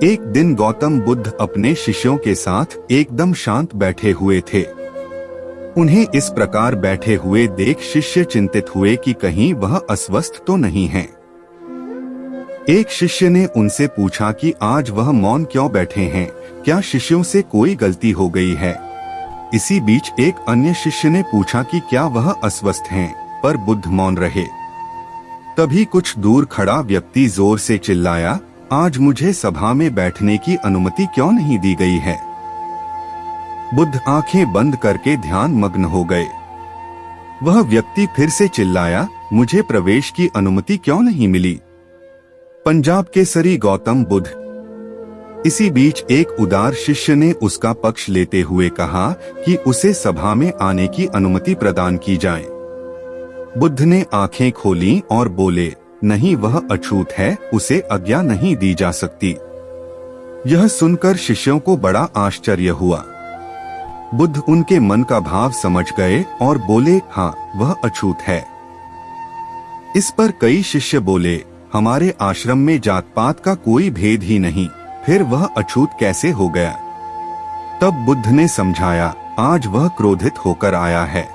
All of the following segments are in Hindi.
एक दिन गौतम बुद्ध अपने शिष्यों के साथ एकदम शांत बैठे हुए थे। उन्हें इस प्रकार बैठे हुए देख शिष्य चिंतित हुए कि कहीं वह अस्वस्थ तो नहीं हैं। एक शिष्य ने उनसे पूछा कि आज वह मौन क्यों बैठे हैं, क्या शिष्यों से कोई गलती हो गई है। इसी बीच एक अन्य शिष्य ने पूछा कि क्या वह अस्वस्थ हैं, पर बुद्ध मौन रहे। तभी कुछ दूर खड़ा व्यक्ति जोर से चिल्लाया, आज मुझे सभा में बैठने की अनुमति क्यों नहीं दी गई है। बुद्ध आंखें बंद करके ध्यान मग्न हो गए। वह व्यक्ति फिर से चिल्लाया, मुझे प्रवेश की अनुमति क्यों नहीं मिली। पंजाब केसरी गौतम बुद्ध। इसी बीच एक उदार शिष्य ने उसका पक्ष लेते हुए कहा कि उसे सभा में आने की अनुमति प्रदान की जाए। बुद्ध ने आंखें खोली और बोले, नहीं, वह अछूत है, उसे आज्ञा नहीं दी जा सकती। यह सुनकर शिष्यों को बड़ा आश्चर्य हुआ। बुद्ध उनके मन का भाव समझ गए और बोले, हाँ, वह अछूत है। इस पर कई शिष्य बोले, हमारे आश्रम में जात पात का कोई भेद ही नहीं, फिर वह अछूत कैसे हो गया। तब बुद्ध ने समझाया, आज वह क्रोधित होकर आया है।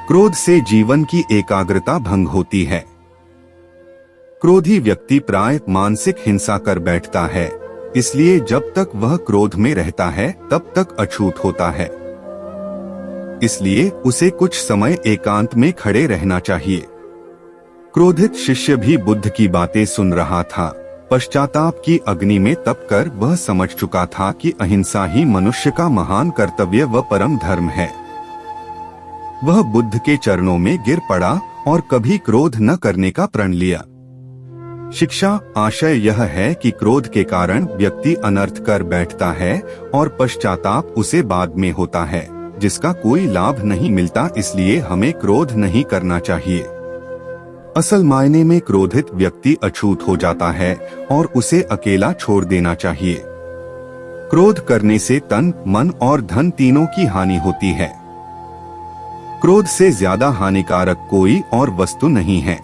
क्रोध से जीवन की एकाग्रता भंग होती है। क्रोधी व्यक्ति प्राय मानसिक हिंसा कर बैठता है, इसलिए जब तक वह क्रोध में रहता है तब तक अछूत होता है। इसलिए उसे कुछ समय एकांत में खड़े रहना चाहिए। क्रोधित शिष्य भी बुद्ध की बातें सुन रहा था। पश्चाताप की अग्नि में तपकर वह समझ चुका था कि अहिंसा ही मनुष्य का महान कर्तव्य व परम धर्म है। वह बुद्ध के चरणों में गिर पड़ा और कभी क्रोध न करने का प्रण लिया। शिक्षा आशय यह है कि क्रोध के कारण व्यक्ति अनर्थ कर बैठता है और पश्चाताप उसे बाद में होता है, जिसका कोई लाभ नहीं मिलता। इसलिए हमें क्रोध नहीं करना चाहिए। असल मायने में क्रोधित व्यक्ति अछूत हो जाता है और उसे अकेला छोड़ देना चाहिए। क्रोध करने से तन, मन और धन तीनों की हानि होती है। क्रोध से ज्यादा हानिकारक कोई और वस्तु नहीं है।